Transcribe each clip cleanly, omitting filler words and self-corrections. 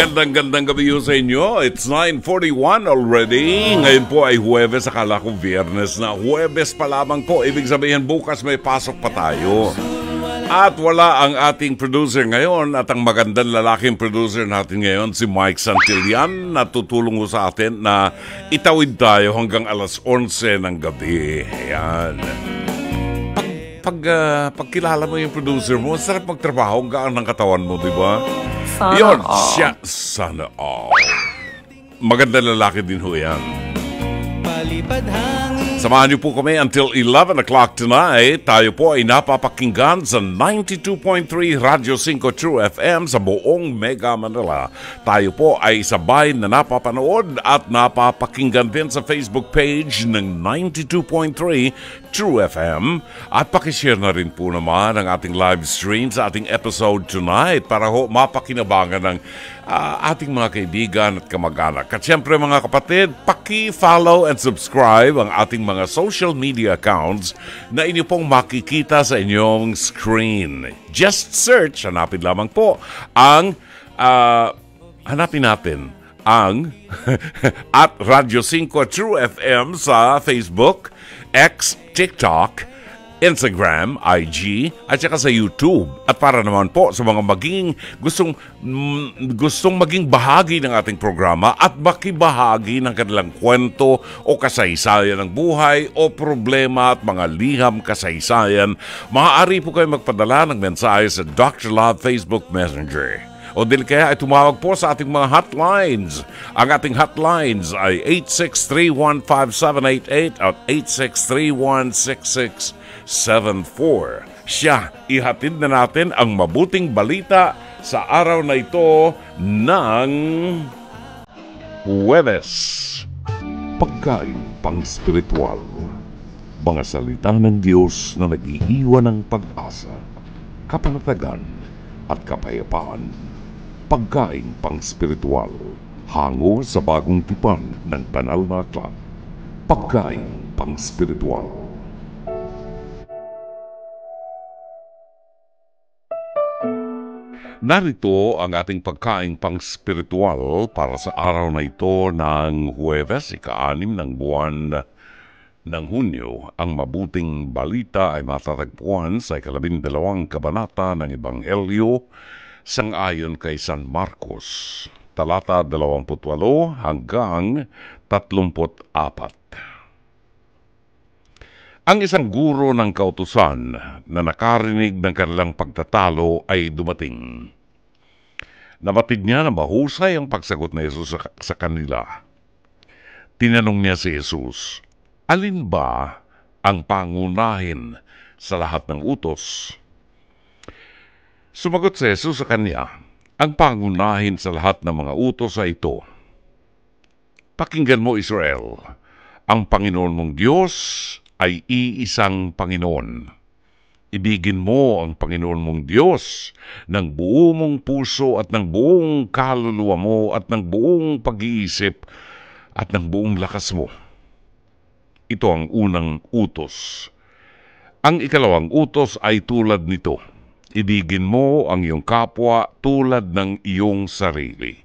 Gandang gabi yun sa inyo. It's 9:41 already. Ngayon po ay Huwebes. Akala ko Biyernes na. Huwebes pa lamang po. Ibig sabihin bukas may pasok pa tayo. At wala ang ating producer ngayon at ang magandang lalaking producer natin ngayon, si Mike Santillan, na tutulong sa atin na itawid tayo hanggang alas 11 ng gabi. Ayan. Pagkilala mo yung producer mo, sarap magtrabaho, ang gaan ng katawan mo, di ba? Yun, siya, sana all. Magandang lalaki din ho yan. Samahan niyo po kami until 11 o'clock tonight. Tayo po ay napapakinggan sa 92.3 Radyo 5 True FM sa buong Mega Manila. Tayo po ay sabay na napapanood at napapakinggan din sa Facebook page ng 92.3 True FM. At pakishare na rin po naman ang ating live stream sa ating episode tonight para ho mapakinabangan ng ating mga kaibigan at kamag-anak. At syempre mga kapatid, paki-follow and subscribe ang ating mga social media accounts na inyo pong makikita sa inyong screen. Just search, hanapin lamang po ang, hanapin natin ang at Radyo 5 True FM sa Facebook, X, TikTok, Instagram, IG, at saka sa YouTube. At para naman po sa mga gustong maging bahagi ng ating programa at makibahagi ng kanilang kwento o kasaysayan ng buhay o problema at mga liham kasaysayan, maaari po kayo magpadala ng mensahe sa Dr. Love Facebook Messenger. O dili kaya ay tumawag po sa ating mga hotlines. Ang ating hotlines ay 863-15788 at 863-16674. Siya, ihatid na natin ang mabuting balita sa araw na ito ng Huwebes. Pagkain pang-spiritual. Mga salita ng Diyos na nag-iiwan ng pag-asa, kapanatagan at kapayapaan. Pagkain pang-spiritual, hango sa bagong tipan ng banal na aklat. Pagkain pang-spiritual. Narito ang ating pagkain pang-spiritual para sa araw na ito ng Huwebes, ika-6 ng buwan ng Hunyo. Ang mabuting balita ay matatagpuan sa 12 kabanata ng Ebanghelyo sang-ayon kay San Marcos, talata 28 hanggang 34. Ang isang guro ng kautusan na nakarinig ng kanilang pagtatalo ay dumating. Nabatid niya na mahusay ang pagsagot ni Jesus sa kanila. Tinanong niya si Jesus, alin ba ang pangunahin sa lahat ng utos? Sumagot si Jesus sa kanya, ang pangunahin sa lahat ng mga utos ay ito. Pakinggan mo, Israel, ang Panginoon mong Diyos ay iisang Panginoon. Ibigin mo ang Panginoon mong Diyos ng buong mong puso at ng buong kaluluwa mo at ng buong pag-iisip at ng buong lakas mo. Ito ang unang utos. Ang ikalawang utos ay tulad nito. Ibigin mo ang iyong kapwa tulad ng iyong sarili.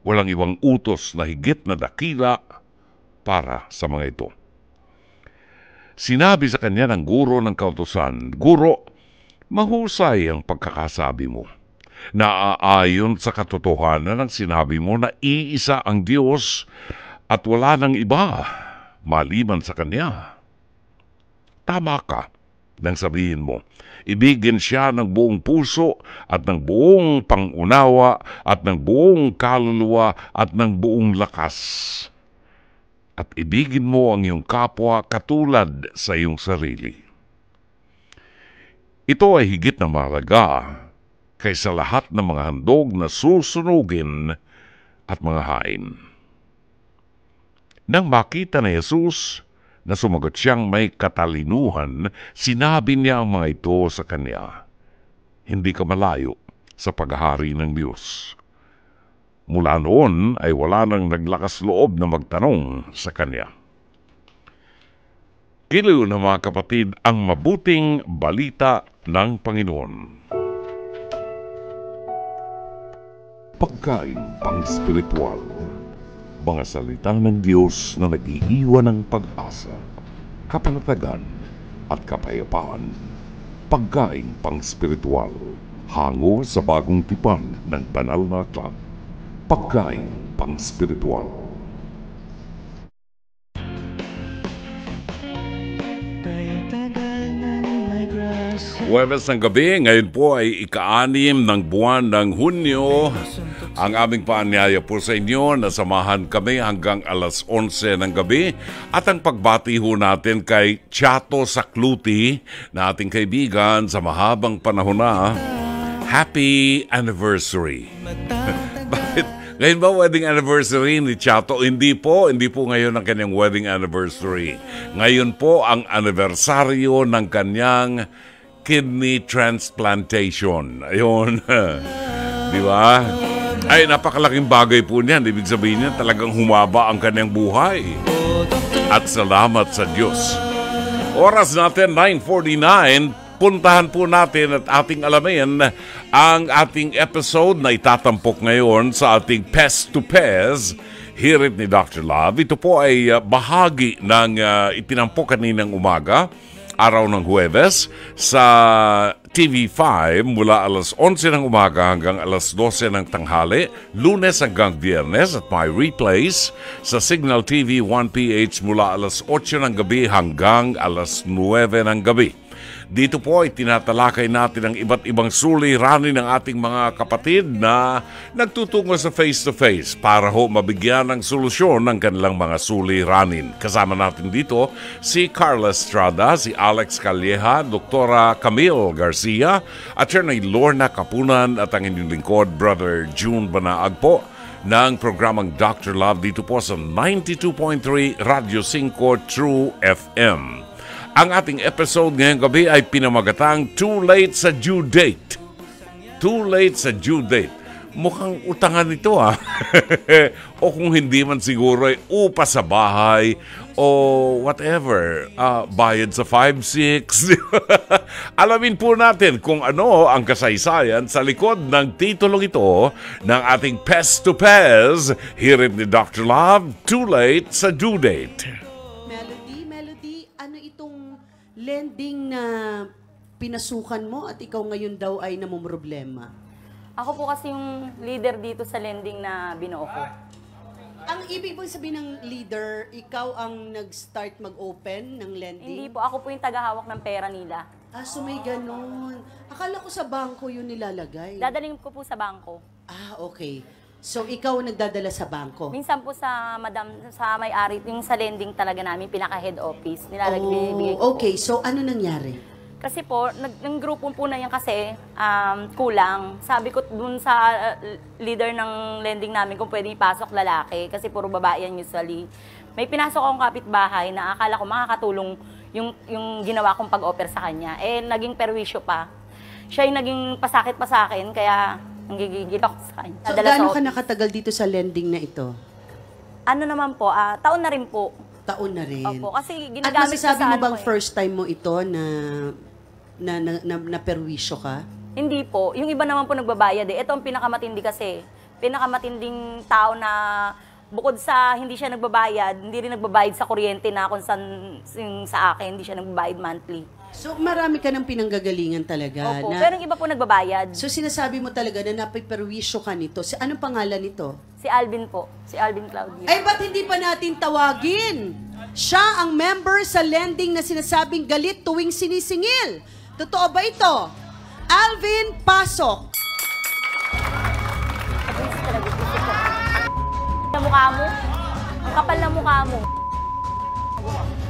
Walang ibang utos na higit na dakila para sa mga ito. Sinabi sa kanya ng guro ng kautusan, Guro, mahusay ang pagkakasabi mo. Naaayon sa katotohanan ng sinabi mo na iisa ang Diyos at wala nang iba maliban sa Kanya. Tama ka nang sabihin mo, ibigin siya ng buong puso at ng buong pangunawa at ng buong kaluluwa at ng buong lakas. At ibigin mo ang iyong kapwa katulad sa iyong sarili. Ito ay higit na mahalaga kaysa lahat ng mga handog na susunugin at mga hain. Nang makita ni Jesus na sumagot siyang may katalinuhan, sinabi niya ang mga ito sa kanya, hindi ka malayo sa paghahari ng Diyos. Mula noon ay wala nang naglakas loob na magtanong sa kanya. Kilo na mga kapatid ang mabuting balita ng Panginoon. pagkain pang-spiritual, mga salita ng Diyos na nag-iiwan ng pag-asa, kapanatagan at kapayapaan. Pagkain pang-spiritual, hango sa bagong tipan ng banal na aklat. Pagkain pang-spiritual. Huwebes ng gabi, ngayon po ay ika-6 ng buwan ng Hunyo. Ang aming paanyaya po sa inyo na samahan kami hanggang alas 11 ng gabi. At ang pagbati ho natin kay Chato Sakluti na ating kaibigan sa mahabang panahon na. Happy anniversary! Bakit? Ngayon ba wedding anniversary ni Chato? Hindi po ngayon ang kanyang wedding anniversary. Ngayon po ang anibersaryo ng kanyang kidney transplantation. Ayun. Di ba? Ay, napakalaking bagay po niyan. Ibig sabihin niya, talagang humaba ang kanyang buhay. At salamat sa Diyos. Oras natin, 9:49. Puntahan po natin at ating alamin ang ating episode na itatampok ngayon sa ating Pest to Pez. Hirit ni Dr. Love. Ito po ay bahagi ng itinampok kaninang umaga, araw ng Huwebes, sa TV5 mula alas 11 ng umaga hanggang alas 12 ng tanghali, Lunes hanggang Biyernes, at may replays sa Signal TV 1PH mula alas 8 ng gabi hanggang alas 9 ng gabi. Dito po ay tinatalakay natin ang iba't ibang suliranin ng ating mga kapatid na nagtutungo sa face-to-face para ho mabigyan ng solusyon ng kanilang mga suliranin. Kasama natin dito si Carla Estrada, si Alex Calleja, Dr. Camille Garcia, Attorney Lorna Kapunan at ang inyong lingkod, Brother June Banaag po ng programang Dr. Love dito po sa 92.3 Radio 5 True FM. Ang ating episode ngayong gabi ay pinamagatang Too Late sa Due Date. Too late sa due date. Mukhang utangan ito o kung hindi man siguro ay upa sa bahay o whatever. Bayad sa 5-6. Alamin po natin kung ano ang kasaysayan sa likod ng titulong ito ng ating Pest to Pez. Hirit ni Dr. Love, Too Late sa Due Date. Lending na pinasukan mo at ikaw ngayon daw ay namumroblema. Ako po kasi yung leader dito sa lending na binuo ko. Ang ibig mo sabihin ng leader, ikaw ang nag-start mag-open ng lending? Hindi po, ako po yung tagahawak ng pera nila. So may ganun. Akala ko sa bangko yun nilalagay. Dadaling ko po sa bangko. Okay. So, ikaw nagdadala sa bangko? Minsan po sa may-ari, yung sa lending talaga namin, pinaka-head office. Nilalagay okay. So, ano nangyari? Kasi po, ng grupo po na yan kasi, kulang. Sabi ko dun sa leader ng lending namin kung pwede ipasok lalaki, kasi puro babae yan usually. May pinasok akong kapitbahay na akala ko makakatulong yung ginawa kong pag-offer sa kanya. Naging perwisyo pa. Siya yung naging pasakit pa sa akin, kaya nanggigigil ako sa kanya. So, gaano ka nakatagal dito sa lending na ito? Ano naman po, taon na rin po. Taon na rin. Opo, kasi ginagamit at masasabi mo bang first time mo ito na perwisyo ka? Hindi po. Yung iba naman po nagbabayad Ito ang pinakamatindi kasi. Pinakamatinding tao na bukod sa hindi siya nagbabayad, hindi rin nagbabayad sa kuryente na kung sa akin, hindi siya nagbabayad monthly. So, marami ka ng pinanggagalingan talaga. Opo, pero yung iba po nagbabayad. So, sinasabi mo talaga na napiperwisyo ka nito. Anong pangalan nito? Si Alvin po. Si Alvin Claudio. Ay, ba't hindi pa natin tawagin? Siya ang member sa lending na sinasabing galit tuwing sinisingil. Totoo ba ito? Alvin, pasok. Ang mukha mo? Ang kapal na mukha mo.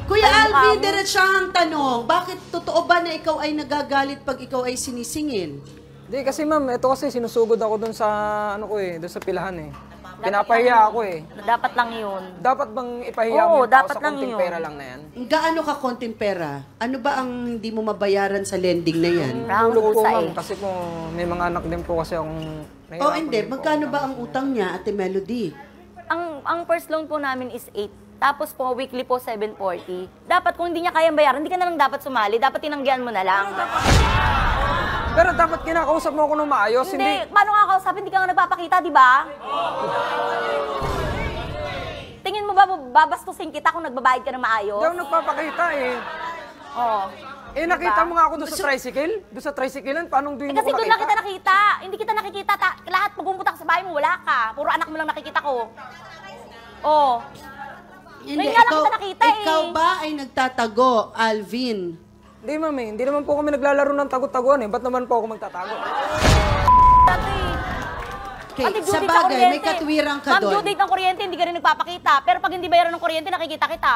Kuya Alvin, diretsahang tanong, bakit totoo ba na ikaw ay nagagalit pag ikaw ay sinisingil? Hindi, kasi ma'am, ito kasi sinusugod ako dun sa, doon sa pilahan Pinapahiya ako Dapat lang yun. Dapat bang ipahiya mo dapat sa lang konting yun. pera lang na yan? Gaano ka konting pera? Ano ba ang hindi mo mabayaran sa lending na yan? Hulog po ma'am, kasi po may mga anak din po kasi akong nahihirapan hindi. din po. Magkano ba ang utang niya, Ate Melody? Ang first loan po namin is 8. Tapos po, weekly po, 740. Dapat kung hindi niya kayang bayaran, hindi ka na lang dapat sumali. Dapat tinanggihan mo na lang. Pero dapat kinakausap mo ako ng maayos, Hindi, paano nga kausap? Hindi ka nga nagpapakita, di ba? Tingin mo ba babastusin kita kung nagbabayad ka ng maayos? Hindi ako nagpapakita eh. Oo. Nakita mo nga ako doon sa tricycle? Doon sa tricycle, paano doon mo Kasi ko doon lang kita nakita. Hindi kita nakikita. Lahat pag pumunta ka sa bahay mo, wala ka. Puro anak mo lang nakikita ko. Oo. Hindi, Ngayon nga lang kita nakita ikaw ba ay nagtatago, Alvin? Hindi, ma'am eh. Hindi naman po kami naglalaro ng tago-taguan eh. Ba't naman po ako magtatago? Okay, Pati due sa date ng bagay, may kuryente. katwirang ka Ma'am, due doon. date ng kuryente, hindi ka rin nagpapakita. Pero pag hindi bayaran ng kuryente, nakikita kita.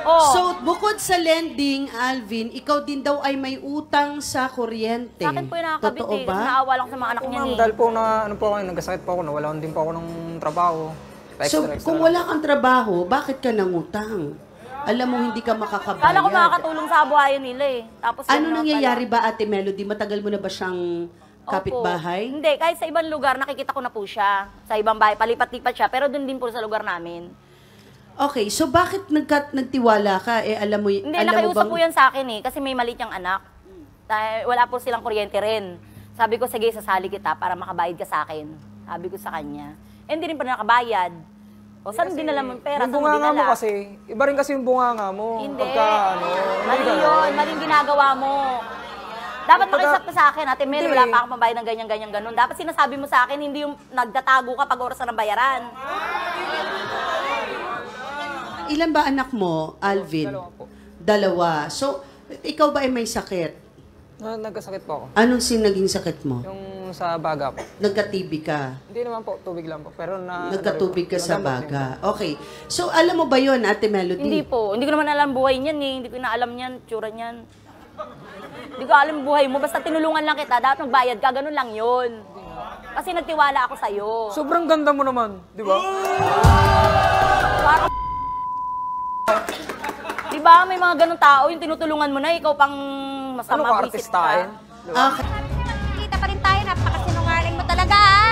Oo. So, bukod sa lending, Alvin, ikaw din daw ay may utang sa kuryente. Sa akin po yung nakakabit Totoo eh. ba? Kasi naawa lang sa mga anak niya Ma'am, eh. dahil po na, ano po ako, nagkasakit po ako, nawalan din po ako ng trabaho. So, Extra kung lang. wala kang trabaho, bakit ka nangutang? Alam mo, hindi ka makakabayad. Kala ko makakatulong sa abuhayan nila eh. Tapos Ano yun nga nangyayari ba, Ate Melody? Matagal mo na ba siyang pala. kapitbahay? Opo. Hindi, kahit sa ibang lugar, nakikita ko na po siya. Sa ibang bahay, palipat-lipat siya. Pero doon din po sa lugar namin. Okay, so bakit nagtiwala ka? Alam mo, Hindi, alam mo nakiusap bang... po yan sa akin eh. Kasi may maliit niyang anak. Dahil wala po silang kuryente rin. Sabi ko, sige, sasali kita para makabayad ka sa akin. Sabi ko sa kanya. Hindi rin pa nakabayad. O, saan din alam mo yung pera? Yung Saan mo bunganga mo dinala? kasi, iba rin kasi yung bunganga mo. Hindi. Pagka, Mali ganun. yun. Maling ginagawa mo. Dapat makiusap ka sa akin, Ate Mel, Hindi. wala pa akong pambayad ng ganyan-ganyan ganun. Dapat sinasabi mo sa akin, hindi yung nagtatago ka pag oras na ng bayaran. Ilan ba anak mo, Alvin? Dalawa po. Dalawa. So, ikaw ba ay may sakit? Nagkasakit po ako. Anong naging sakit mo? Yung sa baga po. Nagka-TB ka? Hindi naman po, tubig lang po. Pero Nagkatubig ka sa nagamot din baga. Okay. So, alam mo ba yon, Ate Melody? Hindi po. Hindi ko naman alam buhay niyan eh. Hindi ko na alam niyan, tsura niyan. Hindi ko alam buhay mo. Basta tinulungan lang kita. Dapat magbayad ka. Ganun lang yun. Kasi nagtiwala ako sa'yo. po. Sobrang ganda mo naman, di ba? Di ba? May mga ganun tao. Yung tinutulungan mo na. Ikaw pang Ano masama. ka, buwisit artistahin? Di ba? Okay. Kita pa rin tayo, napakasinungaling mo talaga, ha?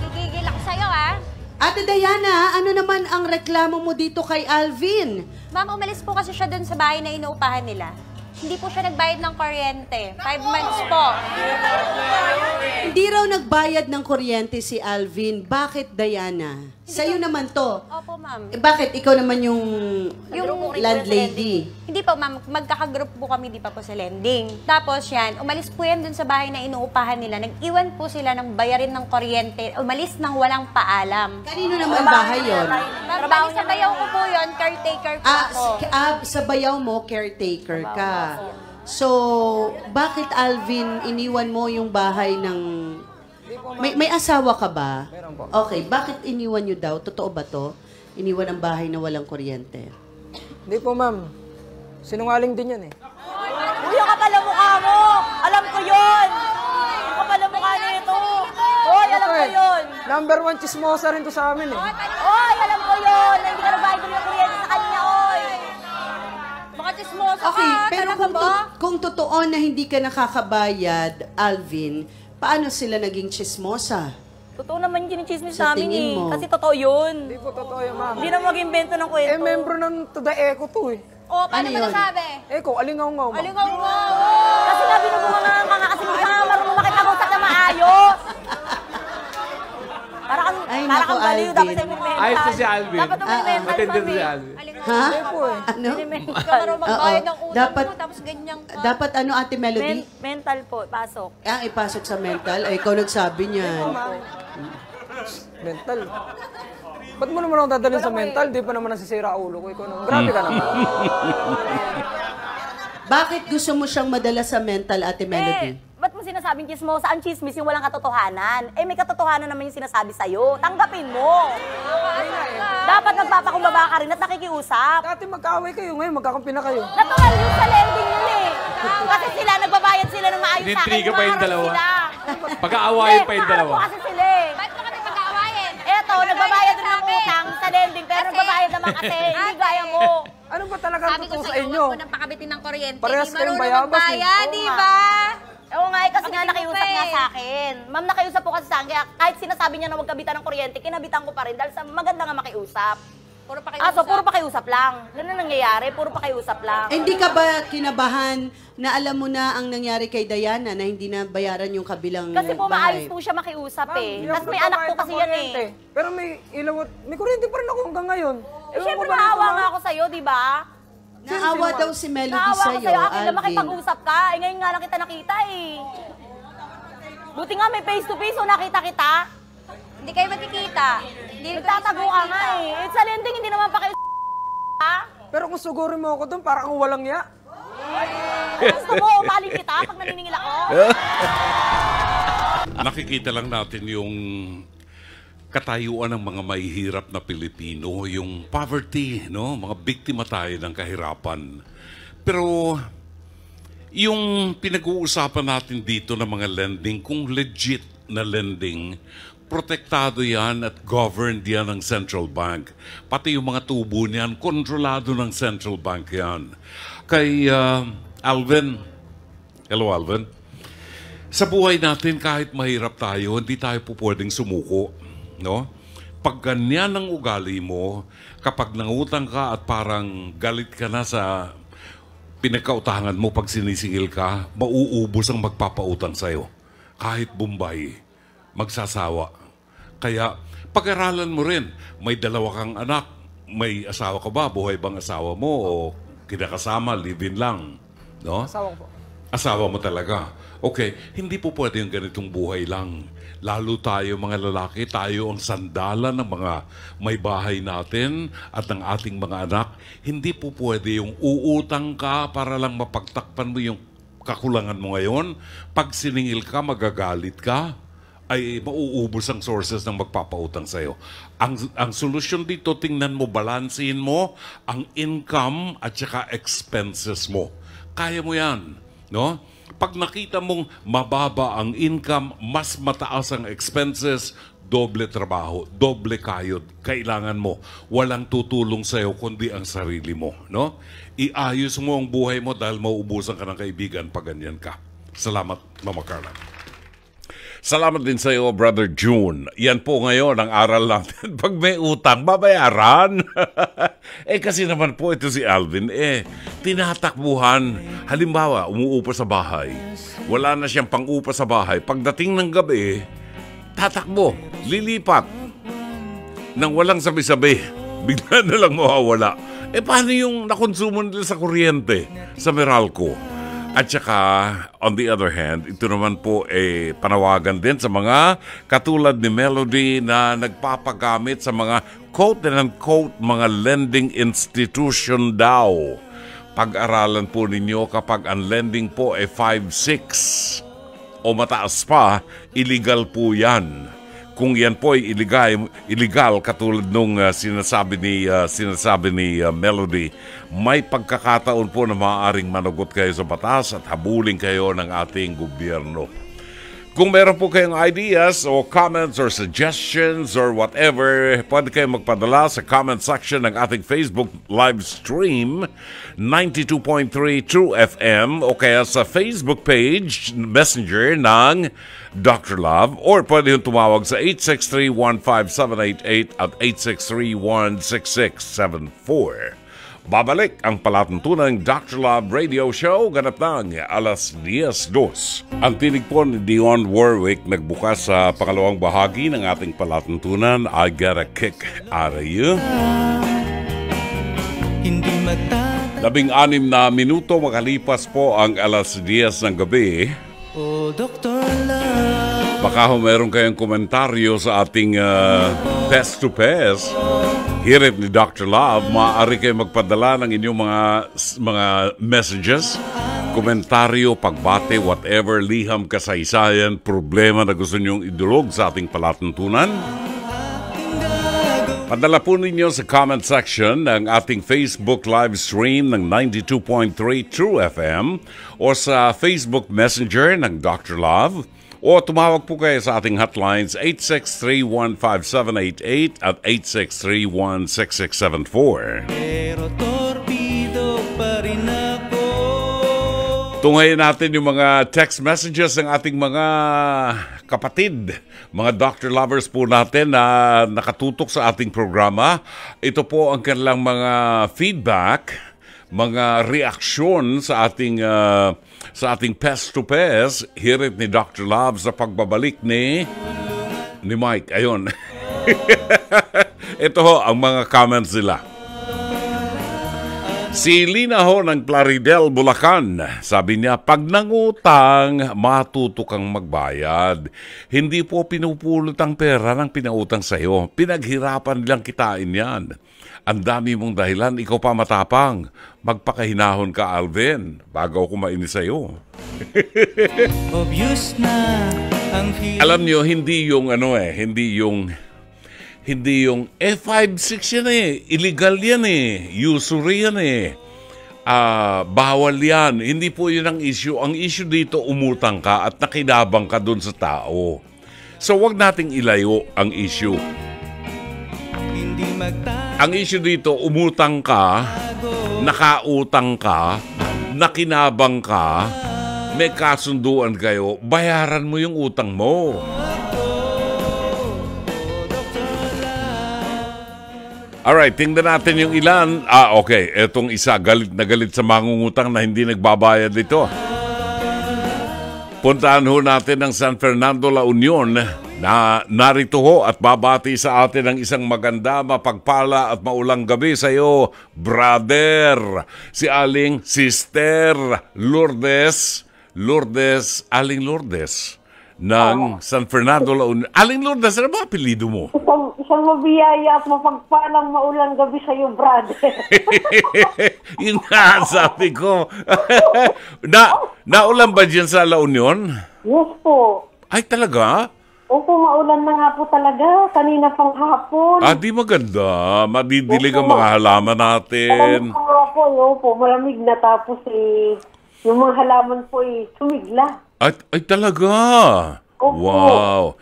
Gigigil ako sa'yo, ha? Ate Diana, ano naman ang reklamo mo dito kay Alvin? Ma'am, umalis po kasi siya dun sa bahay na inuupahan nila. Hindi po siya nagbayad ng kuryente. 5 months po. Hindi raw nagbayad ng kuryente si Alvin. Bakit, Diana? Sa'yo naman to. Opo, ma'am. Bakit? Ikaw naman yung Yung landlady. Hindi po, ma'am. Magkakagroup po kami, di pa po sa lending. Tapos yan, umalis po yan dun sa bahay na inuupahan nila. Nag-iwan po sila ng bayarin ng kuryente. Umalis nang walang paalam. Kanino naman bahay yon? Ma'am, Trabaho bali sa niya bayaw ko po yun, caretaker po ako. Sa bayaw mo, caretaker ka. So, bakit Alvin, iniwan mo yung bahay ng... May asawa ka ba? Meron po. Okay, bakit iniwan nyo daw? Totoo ba to? Iniwan ang bahay na walang kuryente. Hindi po, ma'am. Sinungaling din yan eh. Uy, ang kapal ang mukha mo! Alam ko yun! Ang kapal ang mukha nito! Uy, alam ko yun! Number 1 chismosa rin to sa amin eh. Uy, alam ko yun! Na hindi ka nagbayad ng kuryente sa kanya, oy! Baka chismosa Okay, ka, pero talaga ba? kung totoo na hindi ka nakakabayad, Alvin, paano sila naging chismosa? Totoo naman yung chinismis Sa namin tingin eh. mo? Kasi totoo yun. Hindi po totoo yan, ma'am. Hindi na mag-invento ng kwento. Membro ng To The Echo to eh. O, paano Ano mo yun? nasabi? Echo, alingaw-ngaw, ma'am. Alingaw mo! Kasi nabi mo mga kasi hindi ka nga marunong makipag-usap na maayos. Ay, Para naku, kang baliw, Alvin. dapat sa'yo mental. Ayos na si Alvin. Dapat mo mental Matindi kami. si Alvin. Ha? Hindi po eh. Ano? Hindi ka marunong magbayad ng utang Dapat- mo, tapos ganyan ka. Dapat ano, Ate Melody? Mental po, pasok. Ipasok sa mental? Ay, ikaw nagsabi niyan. Mental. Ba't mo naman ako dadalhin sa mental? Di pa naman nasisira ulo ko. Ikaw naman. Grabe ka naman. Bakit gusto mo siyang madala sa mental, Ate Melody? Ba't mo sinasabing chismosa? Ang chismis yung walang katotohanan. May katotohanan naman yung sinasabi sa'yo. Tanggapin mo. Dapat nagpapakumbaba ka rin at nakikiusap. Dati magkaaway kayo. Ngayon magkakampi na kayo. Natural yun sa lending yun eh. Kasi sila, nagbabayad sila ng maayos sa akin. Inintriga pa yung Umaharap dalawa. sila. Pag-aawayin pa yung Hindi, dalawa. umaharap po kasi sila eh. Ba't mo kami pag-aawayin? Eto, nagbabayad rin ng utang sa lending, pero Kasi- nagbabayad naman kasi. Hindi Ate. gaya mo. Ano ba talaga Sabi ko totoo sa sa'yo, inyo? huwag mo nang pakabitin ng kuryente. Parehas Di kayong marunong bayabas eh. magbayad, Oo di nga. ba? Oo nga, kasi nga Pakabitin mo nakiusap pa nga eh. sa akin. Ma'am, nakiusap po kasi sa akin. Kaya kahit sinasabi niya na huwag kabitan ng kuryente, kinabitan ko pa rin dahil sa maganda nga makiusap. Puro So puro pakiusap lang. Ganun ang nangyayari, puro pakiusap lang. Hindi ka ba kinabahan na alam mo na ang nangyari kay Diana na hindi na bayaran yung kabilang Kasi po bahay? maayos po siya makiusap eh. Hindi Tapos ako may anak po nagbabayad kasi ng yan kuryente. eh. Pero may ilaw at may kuryente pa rin ako hanggang ngayon. Eh syempre naawa nga ako sa'yo, di ba? Naawa daw si Melody Naawa ko sa'yo, sa'yo, akin na Alvin. makipag-usap ka. Eh ngayon nga lang kita nakita eh. Buti nga may face to face o nakita kita. Hindi kayo magkikita. Nagtatago ka nga eh. It's a lending, hindi naman ha? Pero kung sugurin mo ako doon, para kang walang ya. Gusto mo, umaling kita pag naniningil ako? Nakikita lang natin yung katayuan ng mga mahihirap na Pilipino, yung poverty, no? Mga biktima tayo ng kahirapan. Pero yung pinag-uusapan natin dito ng mga lending, kung legit na lending, protektado yan at governed yan ng central bank. Pati yung mga tubo niyan, kontrolado ng central bank yan. Kay Alvin, hello Alvin, sa buhay natin kahit mahirap tayo, hindi tayo po pwedeng sumuko. No? Pag ganyan ang ugali mo, kapag nangutang ka at parang galit ka na sa pinagkautangan mo pag sinisingil ka, mauubos ang magpapautang sa'yo. Kahit Bombay, magsasawa. Kaya pag-aralan mo rin, may dalawa kang anak, may asawa ka ba? Buhay bang asawa mo o kinakasama, live-in lang? No? Asawa ko po. Asawa mo talaga. Okay, hindi po pwede yung ganitong buhay lang. Lalo tayo mga lalaki, tayo ang sandalan ng mga may bahay natin at ng ating mga anak. Hindi po pwede yung uutang ka para lang mapagtakpan mo yung kakulangan mo ngayon. Pag siningil ka, magagalit ka, ay mauubos ang sources ng magpapautang sa'yo. Ang solusyon dito, tingnan mo, balansin mo ang income at saka expenses mo. Kaya mo yan, no? Pag nakita mong mababa ang income, mas mataas ang expenses, doble trabaho, doble kayod. Kailangan mo. Walang tutulong sa'yo kundi ang sarili mo, no? Iayos mo ang buhay mo dahil mauubusan ka ng kaibigan pag ganyan ka. Salamat, Mama Carla. Salamat din sa iyo, Brother June. Yan po ngayon ang aral natin. Pag may utang, babayaran. Kasi naman po ito si Alvin, tinatakbuhan. Halimbawa, umuupa sa bahay. Wala na siyang pang-upa sa bahay. Pagdating ng gabi, tatakbo, lilipat. Nang walang sabi-sabi, bigla na lang mawawala. Paano yung nakonsumo nila sa kuryente, sa Meralco? At saka, on the other hand, ito naman po panawagan din sa mga katulad ni Melody na nagpapagamit sa mga quote-and-unquote mga lending institution daw. Pag-aralan po ninyo kapag ang lending po 5-6 o mataas pa, illegal po yan. Kung yan po ay illegal katulad nung sinasabi ni Melody, may pagkakataon po na maaaring managot kayo sa batas at habulin kayo ng ating gobyerno. Kung meron po kayong ideas o comments or suggestions or whatever, pwede kayong magpadala sa comment section ng ating Facebook live stream 92.3 True FM o kaya sa Facebook page Messenger ng Dr. Love or pwede yung tumawag sa 863-15788 at 863-16674. Babalik ang palatuntunang Dr. Love Radio Show ganap ng alas 10:02. Ang tinig po ni Dionne Warwick nagbukas sa pangalawang bahagi ng ating palatuntunan, I Get a Kick Out of You. 16 na minuto makalipas po ang alas 10 ng gabi. Oh, Dr. Love. Baka meron kayong komentaryo sa ating Pest to Pest. Hirit ni Dr. Love, maaari kayo magpadala ng inyong mga messages, komentaryo, pagbate, whatever, liham, kasaysayan, problema na gusto nyong idulog sa ating palatuntunan. Padala po ninyo sa comment section ng ating Facebook live stream ng 92.3 True FM o sa Facebook Messenger ng Dr. Love. O tumawag po kayo sa ating hotlines 863-15788 at 863-16674. Pero torpedo pa rin ako. Tunghayin natin yung mga text messages ng ating mga kapatid, mga doctor lovers po natin na nakatutok sa ating programa. Ito po ang kanilang mga feedback, mga reaksyon sa ating Pest to Pest. Hirit ni Dr. Love sa pagbabalik ni Mike. Ayun. Ito ho ang mga comments nila. Si Lina ho ng Plaridel, Bulacan, sabi niya, pag nangutang, matuto kang magbayad. Hindi po pinupulot ang pera ng pinautang sa'yo. Pinaghirapan nilang kitain yan. Ang dami mong dahilan, ikaw pa matapang. Magpakahinahon ka, Alvin, bago ako mainis sa'yo. Obvious na ang Alam niyo, hindi yung F5-6 yan illegal yan usury yan bawal yan. Hindi po yun ang issue. Ang issue dito, umutang ka at nakinabang ka dun sa tao. So, wag nating ilayo ang issue. hindi Ang issue dito, umutang ka, nakautang ka, nakinabang ka, may kasunduan kayo, bayaran mo yung utang mo. Alright, tingnan natin yung ilan. Okay. Etong isa, galit na galit sa mangungutang na hindi nagbabayad dito. Puntahan ho natin ang San Fernando, La Union na narito ho at babati sa atin ang isang maganda, mapagpala at maulang gabi sa iyo, brother. Si Aling Sister Aling Lourdes ng San Fernando, La Union. Aling Lourdes, ano ba apelido mo? Isang mabiyaya at mapagpalang maulang gabi sa iyo, brother. Yun nga, sabi ko. Naulan ba dyan sa La Union? Yes po. Ay, talaga? Opo, maulan na nga po talaga. Kanina pang hapon. Di maganda. Madidilig ang mga halaman natin. Opo, malamig na tapos yung mga halaman po sumigla. Ay talaga? Opo. Wow.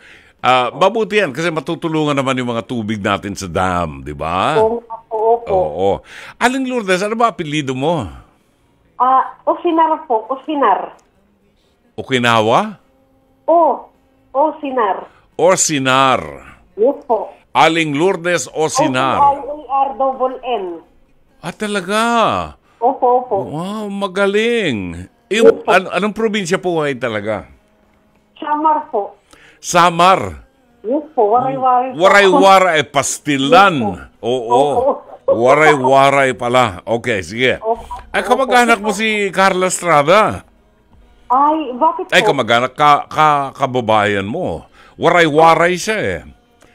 Mabuti yan kasi matutulungan naman yung mga tubig natin sa dam, di ba? Opo. Oo. Aling Lourdes, ano ba apelido mo? Osinar po. Osinar. Okinawa? Osinar. Orsinar. Yes po. Aling Lourdes Osinar. Osinar-N. Talaga? Opo. Wow, magaling. Anong probinsya po kayo talaga? Samar po. Samar. Yes po, waray-waray. Waray-waray, pastilan. Oo. Waray-waray pala. Okay, sige. Ay, kamag-anak mo si Carla Estrada. Ay, bakit po? Ay, kamag-anak kababayan mo. Waray-waray siya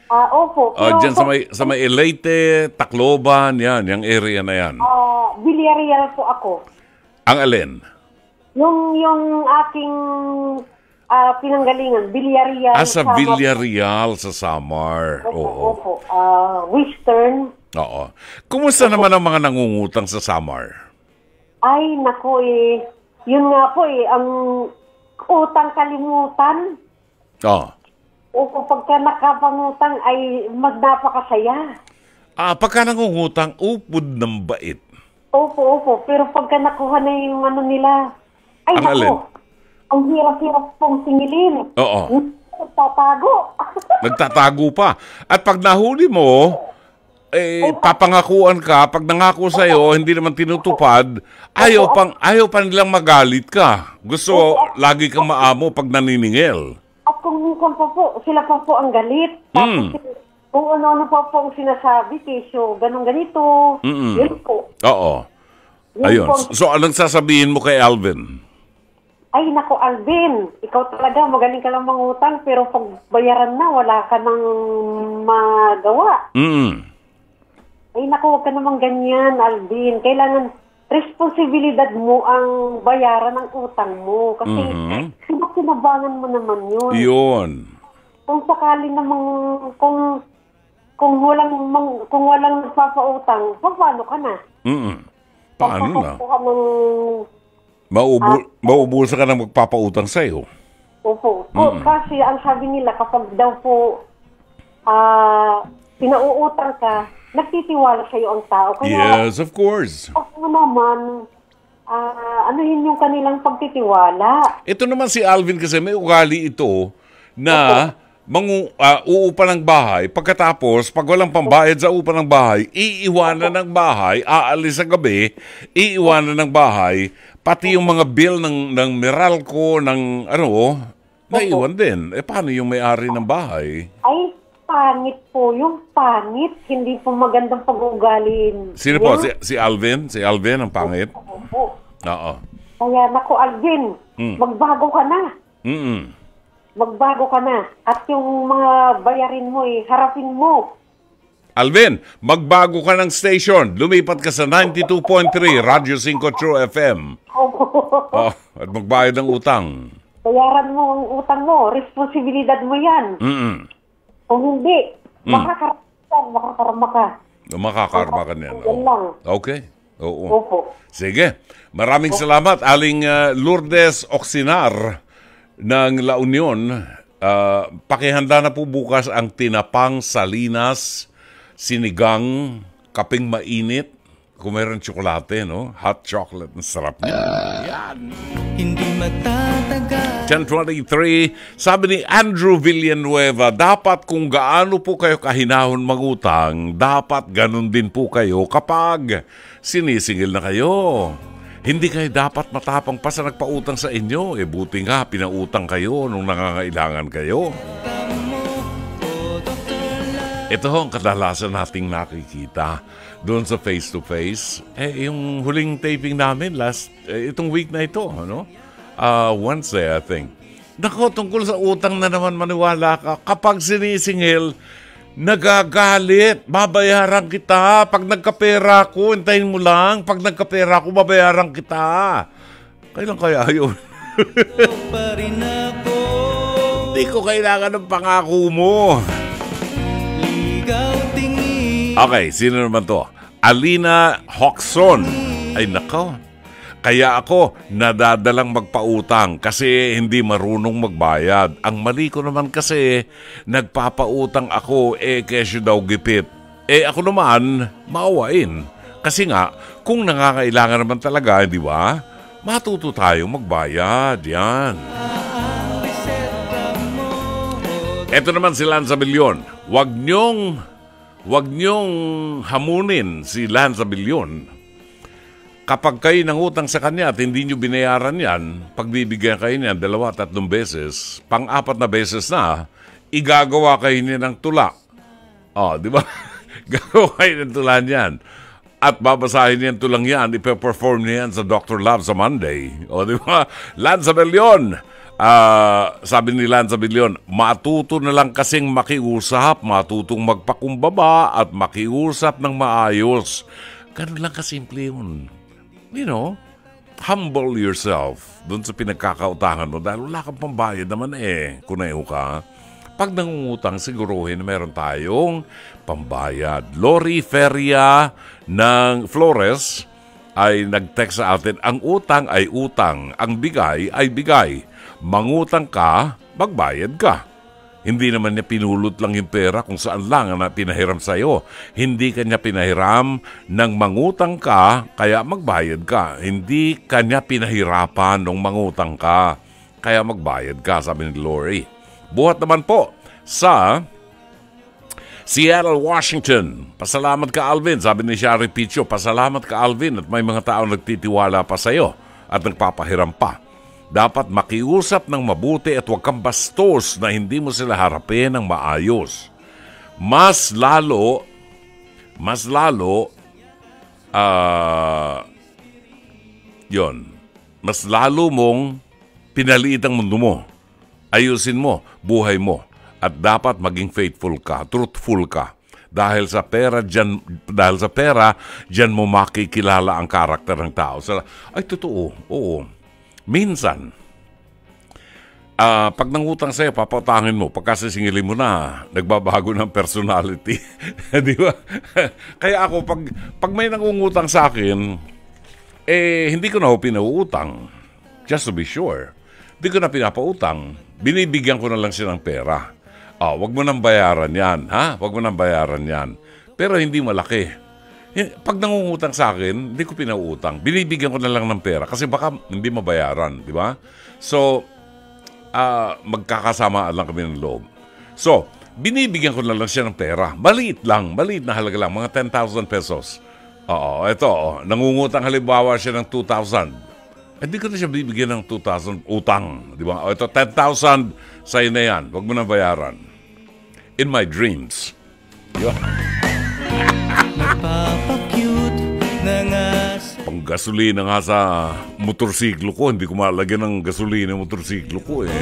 Opo. Diyan sa may Leyte, Tacloban, yan, yung area na yan. Villarreal po ako. Ang alin? Yung aking pinanggalingan, Villarreal. Sa Villarreal, sa Samar. Oo. Opo. Western. Oo. Kumusta naman ang mga nangungutang sa Samar? Ay, naku yun nga po ang utang kalimutan. Opo, pagka nakapangutang ay magpapakasaya. Pagka nangungutang, upod ng bait. Opo. Pero pagka nakuha na yung nila, ay ang alin? Ang hirap-hirap pong singilin. Oo. Nagtatago. Nagtatago pa. At pag nahuli mo, papangakuan ka, pag nangako sa'yo, hindi naman tinutupad, ayaw pa nilang magalit ka. Gusto, lagi kang maamo pag naniningil. At kung minsan pa po, sila pa po ang galit. Tapos kung ano-ano pa po ang sinasabi, kesyo, ganito. Yun po. Oo. Ayun. So, anong sasabihin mo kay Alvin? Ay, nako, Alvin, ikaw talaga, magaling ka lang mangutang, pero pag bayaran na, wala ka nang magawa. Ay, naku, huwag ka naman ganyan, Alvin. Kailangan, responsibilidad mo ang bayaran ng utang mo. Kasi, sinabangan mo naman yun. Yun. Kung sakali namang, kung walang nagpapautang, paano ka na? Paano na? Ka ng, maubusan ka na magpapautang sa'yo. Opo. Kasi, ang sabi nila, kapag daw po, pinauutang ka, nagtitiwala sa'yo ang tao. Kaya, yes, of course. ako naman, anuhin yung kanilang pagtitiwala. Ito naman si Alvin kasi may ugali ito na uupa ng bahay. Pagkatapos, pag walang pambayad sa upa ng bahay, iiwanan ng bahay, aalis sa gabi, iiwanan ng bahay, pati yung mga bill ng Meralco, ng naiwan din. Paano yung may-ari ng bahay? Ay, pangit po. Yung pangit, hindi po magandang pag-uugali. Sino po? Si Alvin? Si Alvin ang pangit? Opo. Oo. Kaya naku, Alvin, magbago ka na. Magbago ka na. At yung mga bayarin mo, harapin mo. Alvin, magbago ka ng station. Lumipat ka sa 92.3 Radyo 5 True FM. Opo. At magbayad ng utang. Bayaran mo ang utang mo. Responsibilidad mo yan. Kung hindi, makakarama ka. Makakarma ka niyan. Yan lang. Okay. Oo. Opo. Sige. Maraming salamat, Aling Lourdes Oxinar ng La Union. Pakihanda na po bukas ang tinapang salinas, sinigang, kaping mainit. Kung mayroon tsokolate, no? Hot chocolate. Ang sarap niya. Yan. Hindi matatagal. 10:23, sabi ni Andrew Villanueva, dapat kung gaano po kayo kahinahon mangutang, dapat ganun din po kayo kapag sinisingil na kayo. Hindi kayo dapat matapang pa sa nagpautang sa inyo. Buti nga, pinautang kayo nung nangangailangan kayo. Ito ang kadalasan nating nakikita doon sa face-to-face. Yung huling taping namin itong week na ito, Wednesday, I think. Nako, tungkol sa utang na naman, maniwala ka, kapag sinisingil, nagagalit, babayaran kita. Pag nagkapera ko, hintayin mo lang. Pag nagkapera ko, babayaran kita. Kailan kaya yun? Hindi ko kailangan ng pangako mo. Okay, sino naman to? Alina Hoxon. Ay nako. Kaya ako nadadalang magpautang kasi hindi marunong magbayad. Ang mali ko naman kasi nagpapautang ako kesyo daw gipit. Ako naman maawain. Kasi nga kung nangangailangan naman talaga, di ba? Matuto tayo magbayad. Yan. Ito naman si Lanza Bilyon. Wag niyong hamunin si Lanza Bilyon. Kapag kayo nangutang sa kanya at hindi nyo binayaran yan, pagbibigyan kayo niyan 2-3 beses, pang-4 na beses na, igagawa kayo niya ng tula. Di ba? Gagawa kayo ng tula niyan. At babasahin niyan tulang yan, ipe-perform niyan sa Dr. Love sa Monday. Di ba? Lanza Bilyon. Sabi ni Lanza Bilyon, matuto na lang kasing makiusap, matutong magpakumbaba at makiusap ng maayos. Ganun lang kasimple yun. Humble yourself doon sa pinagkakautangan mo dahil wala kang pambayad naman kunayo ka. Pag nangungutang, siguruhin na meron tayong pambayad. Lori Feria ng Flores ay nag-text sa atin, ang utang ay utang, ang bigay ay bigay. Mangutang ka, magbayad ka. Hindi naman niya pinulot lang yung pera kung saan lang na pinahiram sa'yo. Hindi kanya pinahiram nang mangutang ka, kaya magbayad ka. Hindi kanya pinahirapan nung mangutang ka, kaya magbayad ka, sabi ni Lori. Buhat naman po sa Seattle, Washington. Pasalamat ka, Alvin. Sabi ni Shari Picho, pasalamat ka, Alvin. At may mga tao nagtitiwala pa sa'yo at nagpapahiram pa. Dapat makiusap ng mabuti at huwag kang bastos na hindi mo sila harapin ng maayos. Mas lalo, mas lalo mong pinaliit ang mundo mo. Ayusin mo, buhay mo. At dapat maging faithful ka, truthful ka. Dahil sa pera, diyan mo makikilala ang karakter ng tao. Ay, totoo, oo. Minsan, pag nangutang sa'yo, papautangin mo. Pagkasisingilin mo na, nagbabago ng personality. Di ba? Kaya ako, pag may nangungutang sa akin, hindi ko na pinauutang. Just to be sure. Hindi ko na pinapautang. Binibigyan ko na lang siya ng pera. Wag mo nang bayaran yan. Ha? Wag mo nang bayaran yan. Pero hindi malaki. Pag nangungutang sa akin, hindi ko pinauutang. Binibigyan ko na lang ng pera kasi baka hindi mabayaran, di ba? So, magkakasamaan lang kami ng loob. So, binibigyan ko na lang siya ng pera. Maliit na halaga lang, mga 10,000 pesos. Oo, ito, nangungutang halimbawa siya ng 2,000. Hindi ko na siya bibigyan ng 2,000 utang, di ba? O ito, 10,000 sa'yo na yan. Huwag mo na bayaran. In my dreams. Di ba? Nagpapakyut na nga Pang gasolina nga sa motorsiklo ko. Hindi ko malagyan ng gasolina ng motorsiklo ko eh.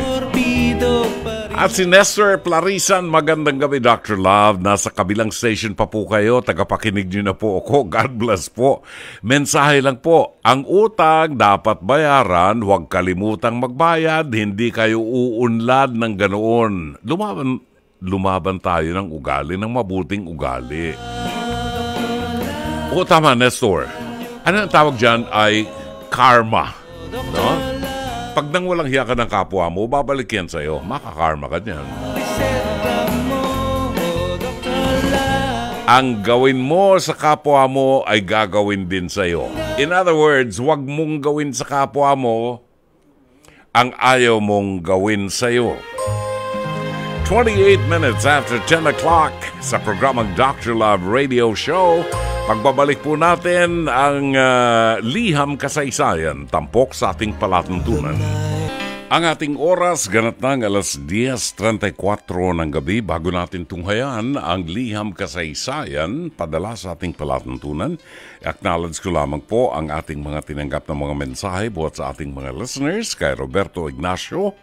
torpedo pa rin. At si Nestor Plarisan, magandang gabi Dr. Love. Nasa kabilang station pa po kayo. Tagapakinig niyo na po ako. God bless po. Mensahe lang po. Ang utang dapat bayaran. Huwag kalimutang magbayad. Hindi kayo uunlad ng ganoon. Lumaban tayo ng ugali, ng mabuting ugali. O tama, Nestor. Ano ang tawag dyan ay karma. No? Pag nang walang hiya ka ng kapwa mo, babalik yan sa'yo. Makakarma ka niyan. Ang gawin mo sa kapwa mo ay gagawin din sa'yo. In other words, huwag mong gawin sa kapwa mo ang ayaw mong gawin sa'yo. 28 minutes after 10 o'clock sa programang Dr. Love Radio Show. Pagbabalik po natin ang liham kasaysayan, tampok sa ating palatuntunan. Ang ating oras, ganat ng alas 10:34 ng gabi. Bago natin tunghayan ang liham kasaysayan, padala sa ating palatuntunan, acknowledge ko lamang po ang ating mga tinanggap na mga mensahe buhat sa ating mga listeners, kay Roberto Ignacio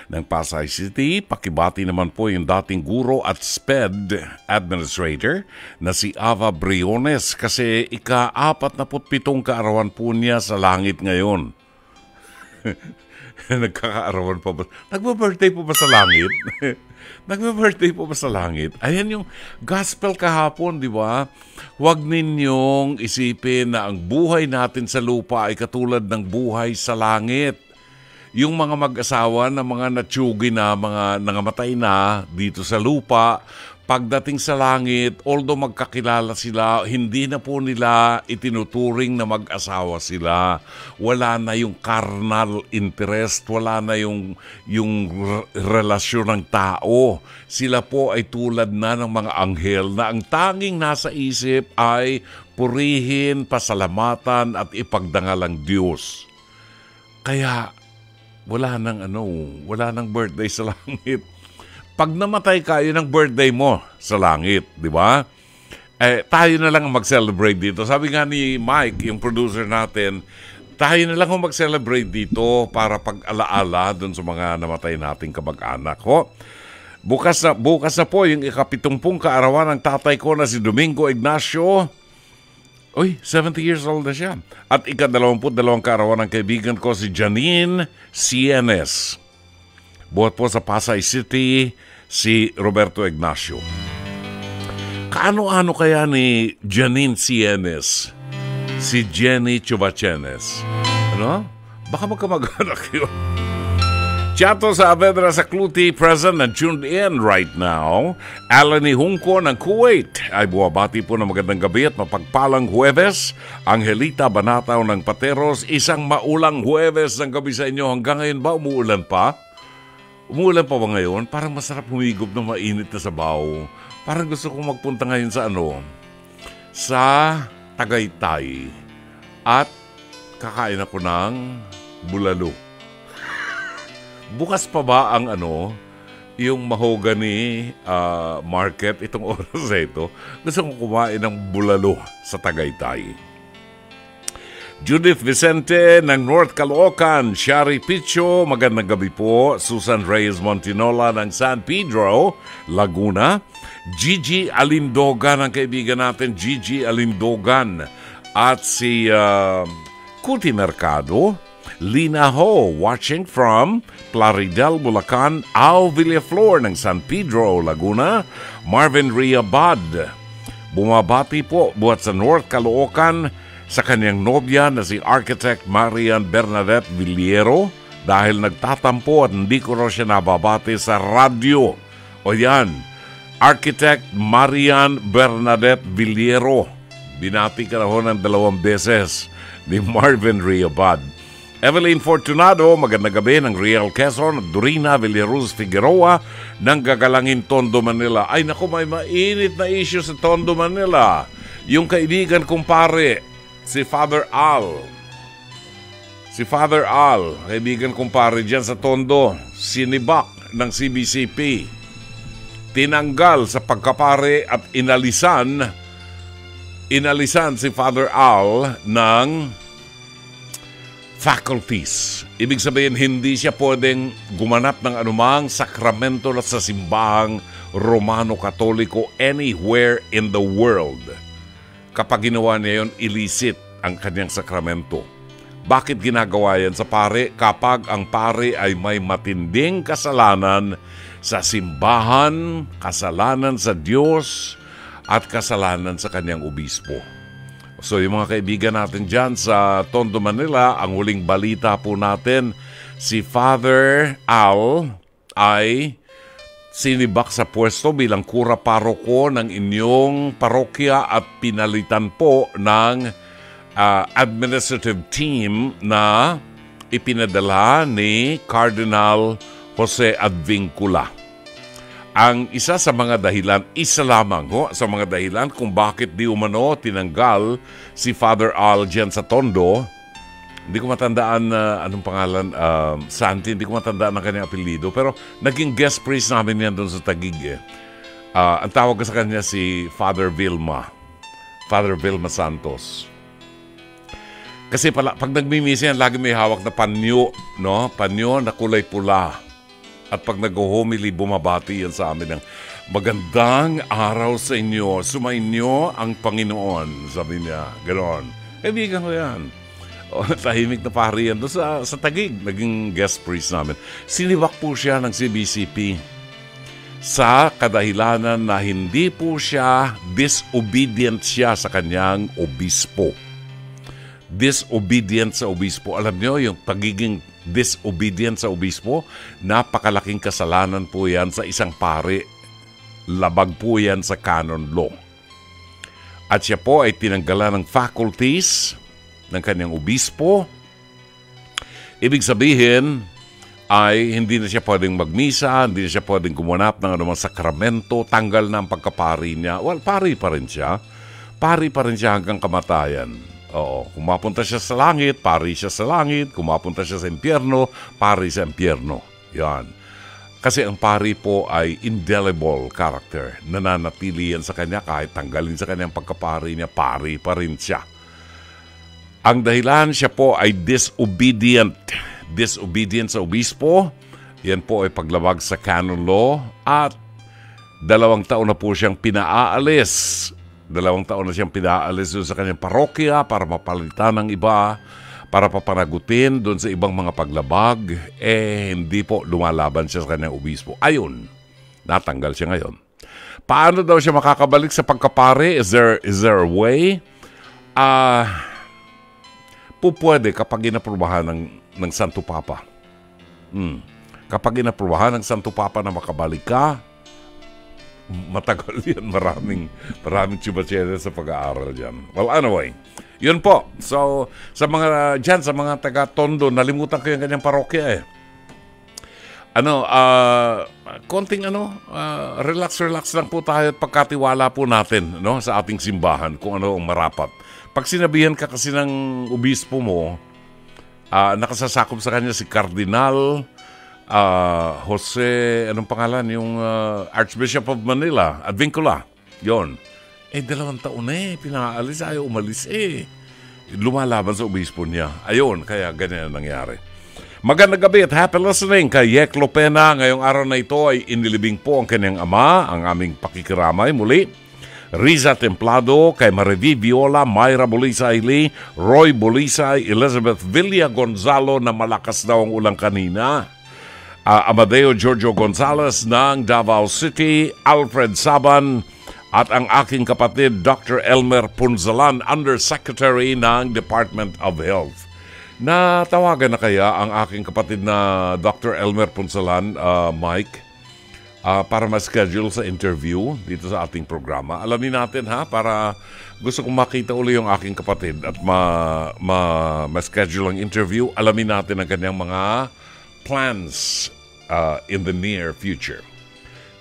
ng Pasay City. Pakibati naman po yung dating guro at SPED administrator na si Ava Briones kasi ika-47 kaarawan po niya sa langit ngayon. Nagkakaarawan pa ba? Nagba-birthday po ba sa langit? Nagba-birthday po ba sa langit? Ayan yung gospel kahapon, di ba? Huwag ninyong isipin na ang buhay natin sa lupa ay katulad ng buhay sa langit. Yung mga mag-asawa na mga natsugi na, mga nangamatay na dito sa lupa, pagdating sa langit, although magkakilala sila, hindi na po nila itinuturing na mag-asawa sila. Wala na yung carnal interest, wala na yung relasyon ng tao. Sila po ay tulad na ng mga anghel na ang tanging nasa isip ay purihin, pasalamatan at ipagdangal ang Diyos. Kaya wala nang birthday sa langit. Pag namatay ka, yun ang birthday mo sa langit, di ba? Tayo na lang mag-celebrate dito. Sabi nga ni Mike, yung producer natin, tayo na lang mag-celebrate dito para pag-alaala dun sa mga namatay nating kamag-anak. Ho? Bukas na po yung ika-70 kaarawan ng tatay ko na si Domingo Ignacio. 70 years old na siya. At ika-22 kaarawan ng kaibigan ko si Janine Cienes. Buhat po sa Pasay City, si Roberto Ignacio. Kaano-ano kaya ni Janine Cienes si Jenny Chubachenes? Ano? Baka magkamag-anak yun. Chato Saavedra sa Cluti, present and tuned in right now. Alani Hungko ng Kuwait ay buwabati po ng magandang gabi at mapagpalang Huwebes. Angelita Banataw ng Pateros, isang maulang Huwebes ng gabi sa inyo. Hanggang ngayon ba umuulan pa? Umuulan pa ba ngayon? Parang masarap humigop na mainit na sabaw. Parang gusto kong magpunta ngayon sa sa Tagaytay. At kakain ako ng bulalo. Bukas pa ba ang yung mahogany market itong oras na ito? Gusto kong kumain ng bulalo sa Tagaytay. Judith Vicente ng North Caloocan, Shari Picho, magandang gabi po. Susan Reyes Montinola ng San Pedro, Laguna. Gigi Alindogan, ang kaibigan natin, Gigi Alindogan. At si Kuti Mercado, Lina Ho, watching from Plaridel, Bulacan. Al Villaflor ng San Pedro, Laguna. Marvin Riabad, bumabati po buhat sa North Caloocan sa kanyang nobya na si Architect Marian Bernadette Villero dahil nagtatampo at hindi ko raw siya nababati sa radyo. O yan, Architect Marian Bernadette Villero, Binati ka na ho ng 2 beses ni Marvin Riobad. Evelyn Fortunado, magandang gabi ng Real Quezon. Dorina Villaruz Figueroa ng Gagalangin, Tondo, Manila. Ay naku, may mainit na issue sa Tondo, Manila. Yung kaibigan kong pare, si Father Al. Si Father Al, kaibigan kong pare dyan sa Tondo, sinibak ng CBCP. Tinanggal sa pagkapare at inalisan si Father Al ng faculties. Ibig sabihin, hindi siya pwedeng gumanap ng anumang sakramento na sa simbahang Romano-Katoliko anywhere in the world. Kapag ginawa niya yun, illicit ang kanyang sakramento. Bakit ginagawa yan sa pare? Kapag ang pare ay may matinding kasalanan sa simbahan, kasalanan sa Diyos, at kasalanan sa kanyang obispo. So yung mga kaibigan natin dyan sa Tondo, Manila, ang huling balita po natin, si Father Al ay sinibak sa pwesto bilang kura paroko ng inyong parokya at pinalitan po ng administrative team na ipinadala ni Cardinal Jose Advincula. Ang isa sa mga dahilan, isa lamang sa mga dahilan kung bakit di umano tinanggal si Father Al dyan sa Tondo, hindi ko matandaan anong pangalan, Santi, hindi ko matandaan ang kanyang apelido, pero naging guest priest namin yan doon sa Taguig. Ang tawag ko sa kanya si Father Vilma Santos. Kasi pag nagmimisa yan, lagi may hawak na panyo, no? Panyo na kulay pula. At pag nag-homily, bumabati yan sa amin ng magandang araw sa inyo. Sumainyo ang Panginoon, sabi niya. Ganon. Kaibigan ko yan. Tahimik na pari yan doon sa Taguig. Naging guest priest namin. Sinibak po siya ng CBCP sa kadahilanan na hindi po siya disobedient siya sa kanyang obispo. Disobedient sa obispo. Alam nyo, yung pagiging disobedient sa obispo, napakalaking kasalanan po yan sa isang pare. Labag po yan sa canon law. At siya po ay tinanggalan ng faculties ng kanyang obispo. Ibig sabihin ay hindi na siya pwedeng magmisa, hindi na siya pwedeng gumanap ng anumang sakramento, tanggal na ang pagkapari niya. Well, pari pa rin siya. Pari pa rin siya hanggang kamatayan. Oo, kung mapunta siya sa langit, pari siya sa langit. Kung mapunta siya sa impyerno, pari sa impyerno. Yan. Kasi ang pari po ay indelible character. Nananatili yan sa kanya kahit tanggalin sa kanyang pagkapari niya, pari pa rin siya. Ang dahilan siya po ay disobedient. Disobedient sa obispo. Yan po ay paglabag sa canon law. At 2 taon na po siyang pinaalis. 2 taon na siyang pinaalis doon sa kanyang parokya para mapalitan ng iba, para papanagutin doon sa ibang mga paglabag. Hindi po lumalaban siya sa kanyang obispo. Ayun, natanggal siya ngayon. Paano daw siya makakabalik sa pagkapare? Is there a way? Pwede kapag inaprubahan ng Santo Papa. Kapag inaprubahan ng Santo Papa na makabalik ka, matagal yan. Maraming chibatseda sa pag-aaral dyan. Well, anyway, yun po. So, sa mga taga-Tondo, nalimutan ko yung kanyang parokya eh. Relax lang po tayo at pagkatiwala po natin, no, sa ating simbahan kung ano ang marapat. Pag sinabihan ka kasi ng obispo mo, nakasasakop sa kanya si Cardinal Jose, anong pangalan? Yung Archbishop of Manila, Advincula. Yon. 2 taon pinaalis, ayaw umalis lumalaban sa obispo niya. Ayun, kaya ganyan ang nangyari. Magandang gabi at happy listening kay Yek Lopena. Ngayong araw na ito ay inilibing po ang kanyang ama, ang aming pakikiramay muli. Riza Templado, kay Mariví Viola, Myra Bulisay Lee, Roy Bulisay, Elizabeth Villa Gonzalo na malakas daw ang ulang kanina. Amadeo Giorgio Gonzalez ng Davao City, Alfred Saban, at ang aking kapatid Dr. Elmer Punzalan, Undersecretary ng Department of Health. Natawagan na kaya ang aking kapatid na Dr. Elmer Punzalan, Mike? para ma-schedule sa interview dito sa ating programa. Alamin natin ha, para gusto kong makita uli yung aking kapatid at ma-schedule ang interview. Alamin natin ang kanyang mga plans in the near future.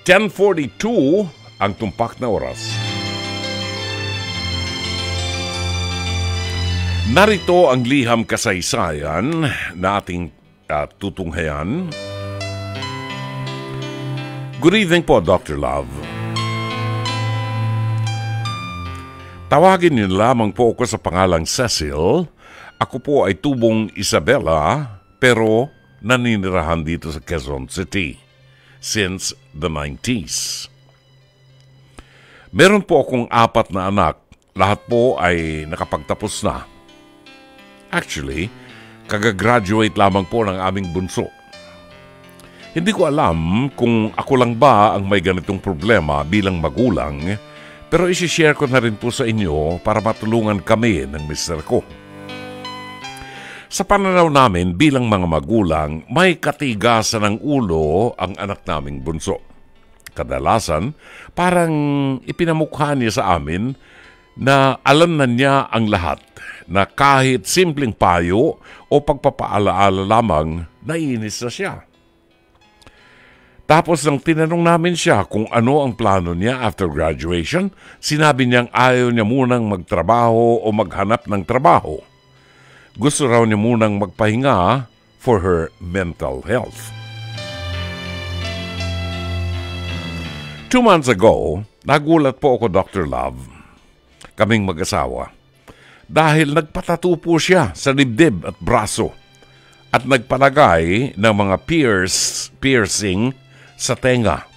10:42 ang tumpak na oras. Narito ang liham kasaysayan na ating tutunghayan. Good evening po, Dr. Love. Tawagin niyo lamang po ako sa pangalang Cecil. Ako po ay tubong Isabela, pero naninirahan dito sa Quezon City since the 90s. Meron po akong 4 na anak. Lahat po ay nakapagtapos na. Actually, kagagraduate lamang po ng aming bunso. Hindi ko alam kung ako lang ba ang may ganitong problema bilang magulang, pero isi-share ko na rin po sa inyo para matulungan kami ng mister ko. Sa pananaw namin bilang mga magulang, may katigasan ng ulo ang anak naming bunso. Kadalasan, parang ipinamukha niya sa amin na alam na niya ang lahat, na kahit simpleng payo o pagpapaalaala lamang, naiinis na siya. Tapos nang tinanong namin siya kung ano ang plano niya after graduation, sinabi niyang ayaw niya munang magtrabaho o maghanap ng trabaho. Gusto raw niya munang magpahinga for her mental health. 2 months ago, nagulat po ako, Dr. Love, kaming mag-asawa, dahil nagpatato po siya sa dibdib at braso at nagpalagay ng mga piercing sa tenga.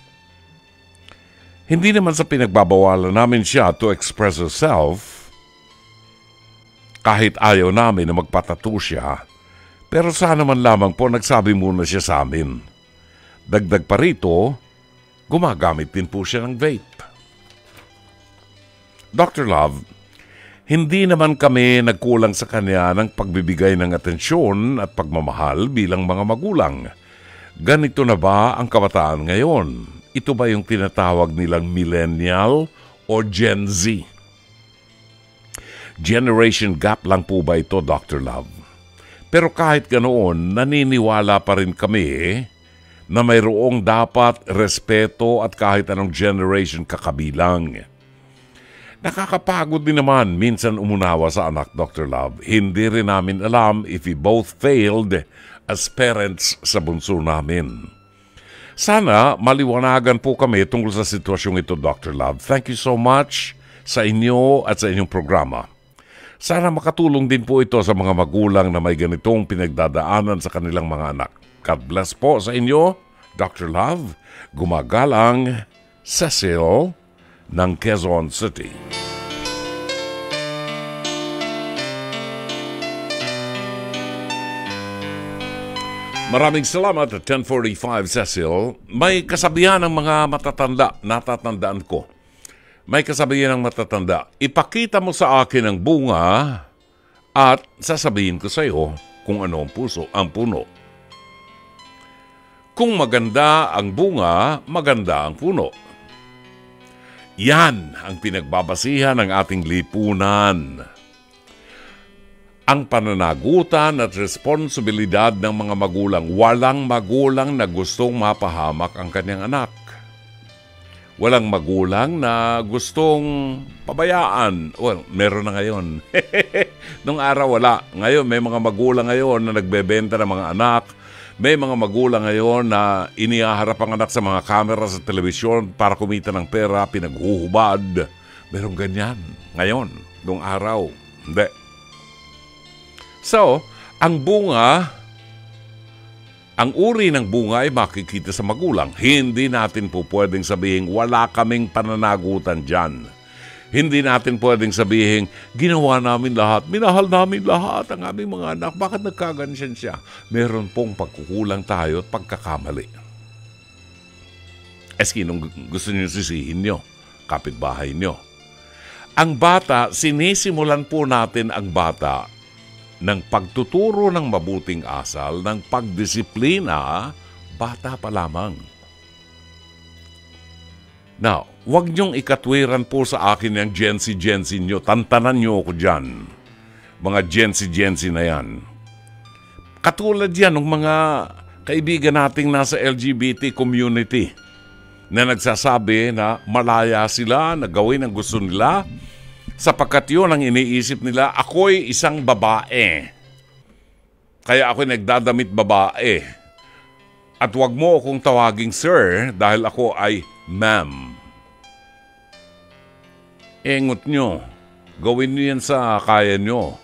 Hindi naman sa pinagbabawalan namin siya to express herself, kahit ayaw namin na magpatato siya, pero sana man lamang po nagsabi muna siya sa amin. Dagdag pa rito, gumagamit din po siya ng vape. Dr. Love, hindi naman kami nagkulang sa kanya ng pagbibigay ng atensyon at pagmamahal bilang mga magulang. Ganito na ba ang kabataan ngayon? Ito ba yung tinatawag nilang millennial o Gen Z? Generation gap lang po ba ito, Dr. Love? Pero kahit ganoon, naniniwala pa rin kami na mayroong dapat respeto at kahit anong generation kakabilang. Nakakapagod din naman minsan umunawa sa anak, Dr. Love. Hindi rin namin alam if we both failed as parents sa bunso namin. Sana maliwanagan po kami tungkol sa sitwasyong ito, Dr. Love. Thank you so much sa inyo at sa inyong programa. Sana makatulong din po ito sa mga magulang na may ganitong pinagdadaanan sa kanilang mga anak. God bless po sa inyo, Dr. Love. Gumagalang, Cecil ng Quezon City. Maraming salamat at 10:45, Cecil. May kasabihan ng mga matatanda, natatandaan ko. May kasabihan ng matatanda, ipakita mo sa akin ang bunga at sasabihin ko sa iyo kung ano ang puno. Kung maganda ang bunga, maganda ang puno. Yan ang pinagbabasihan ng ating lipunan. Ang pananagutan at responsibilidad ng mga magulang. Walang magulang na gustong mapahamak ang kanyang anak. Walang magulang na gustong pabayaan. Well, meron na ngayon. Nung araw wala. Ngayon, may mga magulang ngayon na nagbebenta ng mga anak. May mga magulang ngayon na inihaharap ang anak sa mga kamera sa telebisyon para kumita ng pera, pinaghuhubad. Merong ganyan. Ngayon, nung araw. Hindi. So, ang bunga, ang uri ng bunga ay makikita sa magulang. Hindi natin po pwedeng sabihin, wala kaming pananagutan dyan. Hindi natin pwedeng sabihin, ginawa namin lahat, minahal namin lahat ang aming mga anak. Bakit nagkagansyan siya? Meron pong pagkukulang tayo at pagkakamali. Sinong gusto niyo sisihin nyo? Kapitbahay nyo. Ang bata, sinisimulan po natin ang bata ng pagtuturo ng mabuting asal, ng pagdisiplina, bata pa lamang. Now, wag niyong ikatwiran po sa akin yung Gen Z nyo. Tantanan niyo ako dyan. Mga Gen Z na yan. Katulad yan ng mga kaibigan nating nasa LGBT community na nagsasabi na malaya sila na gawin ang gusto nila sapagkat yun ang iniisip nila, ako'y isang babae. Kaya ako'y nagdadamit babae. At wag mo akong tawaging sir dahil ako ay ma'am. Engot nyo. Gawin nyo yan sa kaya nyo.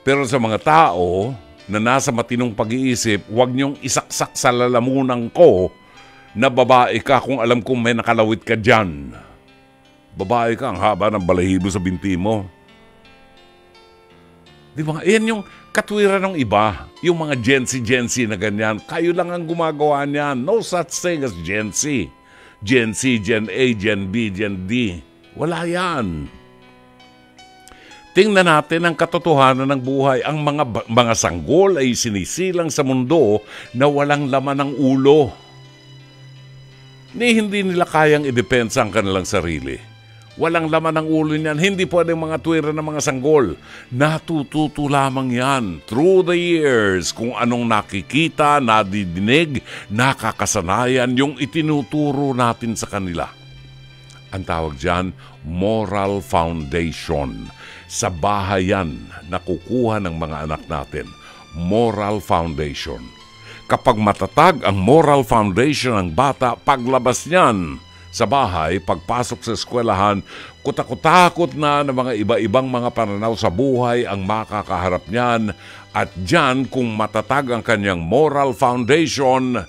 Pero sa mga tao na nasa matinong pag-iisip, wag nyong isaksak sa lalamunan ko na babae ka kung alam kong may nakalawit ka dyan. Babae ka, ang haba ng balahibo sa binti mo. Di ba? Yan yung katwiran ng iba. Yung mga Gen Z na ganyan. Kayo lang ang gumagawa niyan. No such thing as Gen Z. Gen Z, Gen A, Gen B, Gen D. Wala yan. Tingnan natin ang katotohanan ng buhay. Ang mga sanggol ay sinisilang sa mundo na walang laman ng ulo. Hindi nila kayang idepensa ang kanilang sarili. Walang laman ng ulo niyan. Hindi pwedeng mga tuwira ng mga sanggol. Natututo lamang yan through the years kung anong nakikita, nadidinig, nakakasanayan yung itinuturo natin sa kanila. Ang tawag dyan, moral foundation. Sa bahay yan nakukuha ng mga anak natin. Moral foundation. Kapag matatag ang moral foundation ng bata, paglabas niyan sa bahay, pagpasok sa eskwelahan, kutakot-takot na ng mga iba-ibang mga pananaw sa buhay ang makakaharap niyan. At diyan, kung matatag ang kanyang moral foundation,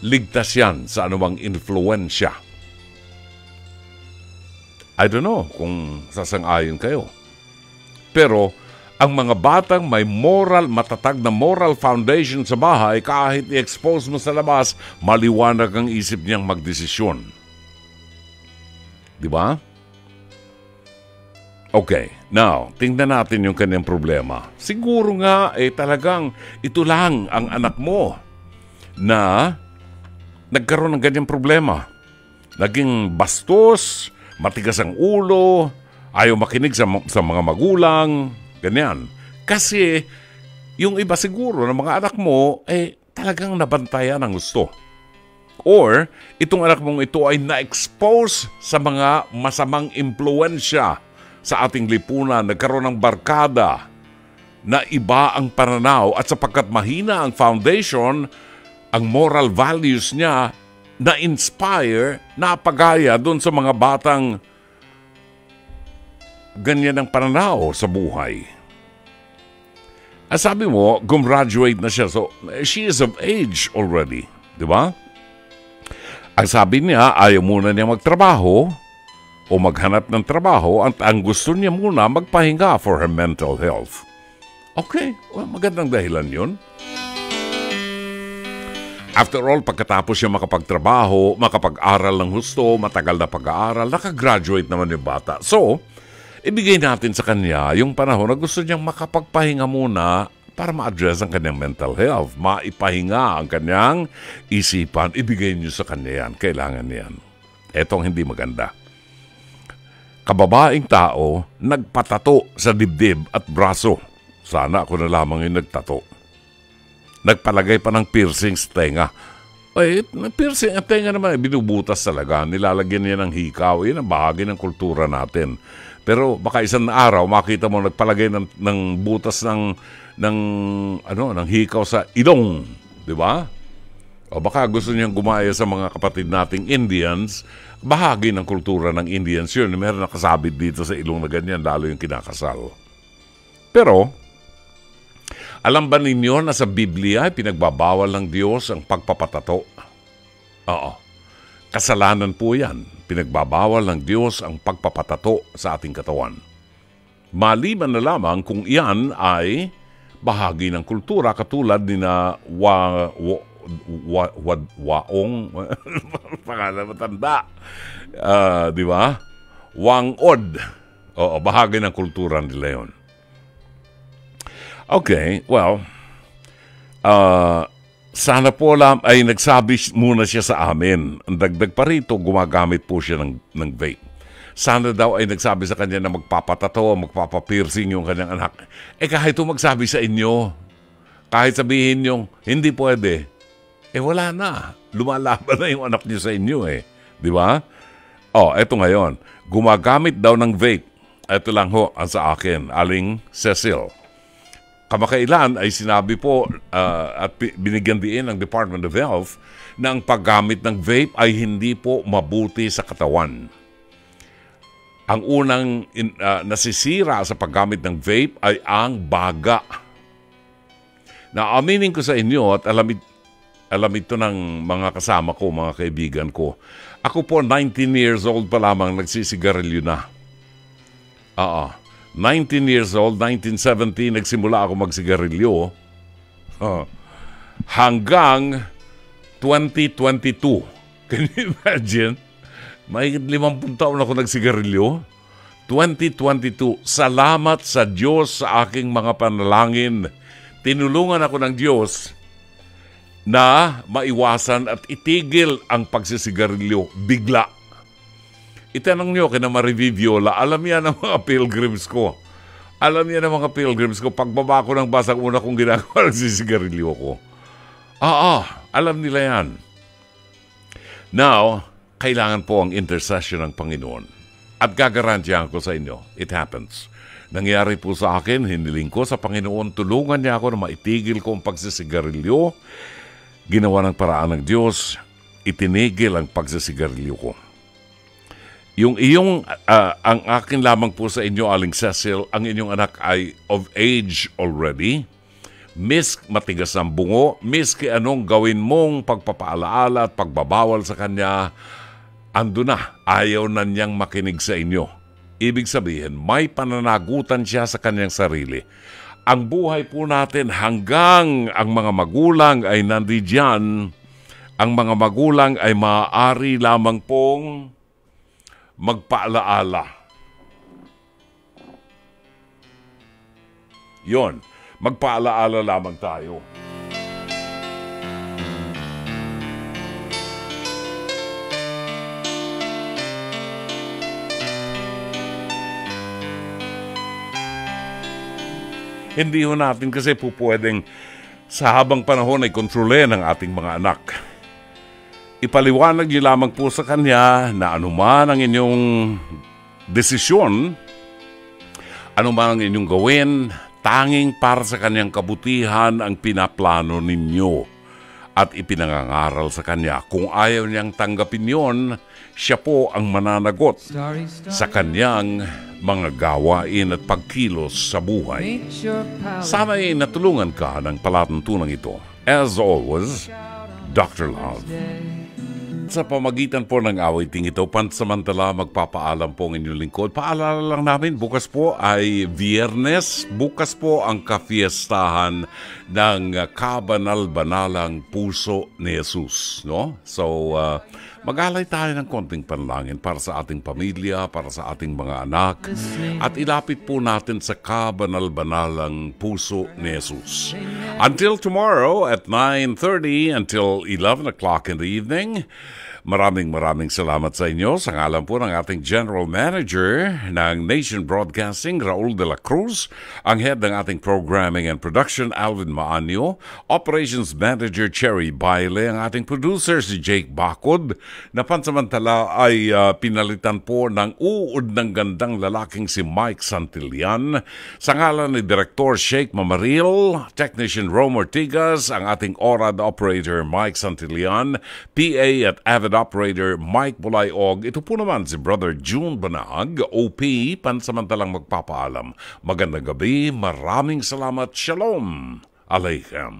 ligtas yan sa anumang influensya. I don't know kung sasang-ayon kayo. Pero, ang mga batang may matatag na moral foundation sa bahay, kahit i-expose mo sa labas, maliwanag ang isip niyang magdesisyon. Di ba? Okay, now, tingnan natin yung kanyang problema. Siguro nga, talagang ito lang ang anak mo na nagkaroon ng ganyang problema. Naging bastos, matigas ang ulo, ayaw makinig sa mga magulang, ganyan. Kasi yung iba siguro ng mga anak mo talagang nabantayan ang gusto. Or itong anak mong ito ay na-expose sa mga masamang impluensya sa ating lipunan, nagkaroon ng barkada na iba ang pananaw at sapagkat mahina ang foundation, ang moral values niya na-inspire, napagaya doon sa mga batang ganyan ang pananaw sa buhay. Sabi mo, gumraduate na siya. So, she is of age already. Di ba? Ang sabi niya, ayaw muna niya magtrabaho o maghanap ng trabaho. Ang gusto niya muna, magpahinga for her mental health. Okay, well, magandang dahilan yun. After all, pagkatapos siya makapagtrabaho, makapag-aral ng husto, matagal na pag-aaral, nakagraduate naman yung bata. So, ibigay natin sa kanya yung panahon na gusto niyang makapagpahinga muna para ma-address ang kanyang mental health. Maipahinga ang kanyang isipan. Ibigay niyo sa kanya yan. Kailangan yan. Etong hindi maganda. Kababaeng tao, nagpatato sa dibdib at braso. Sana ako na lamang yung nagtato. Nagpalagay pa ng piercing sa tenga. Piercing ang tenga naman, binubutas talaga. Nilalagyan niya ng hikaw. Yan ang bahagi ng kultura natin. Pero baka isang araw makita mo nagpalagay ng butas ng hikaw sa ilong, di ba? O baka gusto niyang gumaya sa mga kapatid nating Indians, bahagi ng kultura ng Indians yun. Meron nakasabit dito sa ilong na ganyan, lalo yung kinakasal. Pero, alam ba ninyo na sa Biblia ay pinagbabawal ng Diyos ang pagpapatato? Oo. Kasalanan po yan. Pinagbabawal ng Diyos ang pagpapatato sa ating katawan. Maliban na lamang kung iyan ay bahagi ng kultura katulad ni na Waong pangalan matanda. Di ba? Wangod. Oo, bahagi ng kultura nila yun. Okay, well, sana po ay nagsabi muna siya sa amin. Ang dagdag pa rito, gumagamit po siya ng vape. Sana daw ay nagsabi sa kanya na magpapatato, magpapapiercing yung kanyang anak. Kahit ito magsabi sa inyo, kahit sabihin yung hindi pwede, wala na. Lumalaban na yung anak niyo sa inyo Di ba? Eto ngayon. Gumagamit daw ng vape. Ito lang ho ang sa akin, Aling Cecil. Kamakailan ay sinabi po at binigyan din ng Department of Health na ang paggamit ng vape ay hindi po mabuti sa katawan. Ang unang nasisira sa paggamit ng vape ay ang baga. Na aminin ko sa inyo at alam ito ng mga kasama ko, mga kaibigan ko. Ako po 19 years old pa lamang nagsisigarilyo na. 19 years old, 1970 nagsimula ako magsigarilyo. Hanggang 2022. Can you imagine? May 50 taon ako nagsigarilyo. 2022. Salamat sa Diyos sa aking mga panalangin. Tinulungan ako ng Diyos na maiwasan at itigil ang pagsisigarilyo bigla. Itanong nyo kina Marivi Viola, alam yan ang mga pilgrims ko. Alam yan ang mga pilgrims ko. Pagbaba ko ng basang una kong ginagawa, nagsisigarilyo ko. Alam nila yan. Now, kailangan po ang intercession ng Panginoon. At gagarantiyan ko sa inyo, it happens. Nangyari po sa akin, hiniling ko sa Panginoon, tulungan niya ako na maitigil ko ang pagsisigarilyo. Ginawa ng paraan ng Diyos, itinigil ang pagsisigarilyo ko. Ang akin lamang po sa inyo, Aling Cecil, ang inyong anak ay of age already. Matigas ang bungo, miski anong gawin mong pagpapaalaala at pagbabawal sa kanya, ando na, ayaw na niyang makinig sa inyo. Ibig sabihin, may pananagutan siya sa kanyang sarili. Ang buhay po natin hanggang ang mga magulang ay nandiyan, ang mga magulang ay maaari lamang pong magpaalaala. Yon, magpaalaala lamang tayo. Hindi ho natin kasi po pwedeng sa habang panahon ay kontrolin ang ating mga anak. Ipaliwanag niyo lamang po sa kanya na anuman ang inyong desisyon, anuman ang inyong gawin, tanging para sa kanyang kabutihan ang pinaplano ninyo at ipinangangaral sa kanya. Kung ayaw niyang tanggapin yon, siya po ang mananagot sa kanyang mga gawain at pagkilos sa buhay. Sana'y natulungan ka ng palatuntunang ito. As always, Dr. Love. Sa pamagitan po ng awiting ito, pansamantala magpapaalam po ang inyong lingkod. Paalala lang namin, bukas po ay Biyernes. Bukas po ang kafiestahan ng kabanal-banalang puso ni Jesus. No? So, mag-alay tayo ng konting panalangin para sa ating pamilya, para sa ating mga anak, at ilapit po natin sa kabanal-banalang puso ni Jesus. Until tomorrow at 9:30 until 11 o'clock in the evening, maraming salamat sa inyo. Sa ngalan po ng ating General Manager ng Nation Broadcasting, Raul de la Cruz, ang head ng ating Programming and Production, Alvin Maanyo, Operations Manager, Cherry Baile, ang ating producer, si Jake Bacod, na pansamantala ay pinalitan po ng uod ng gandang lalaking si Mike Santillan. Sa ngalan ni Director Sheikh Mamaril, Technician Rome Ortigas, ang ating ORAD Operator Mike Santillan, PA at Avid Operator Mike Bulayog. Ito po naman si Brother June Banag, OP, pansamantalang magpapaalam. Magandang gabi, maraming salamat. Shalom Aleichem.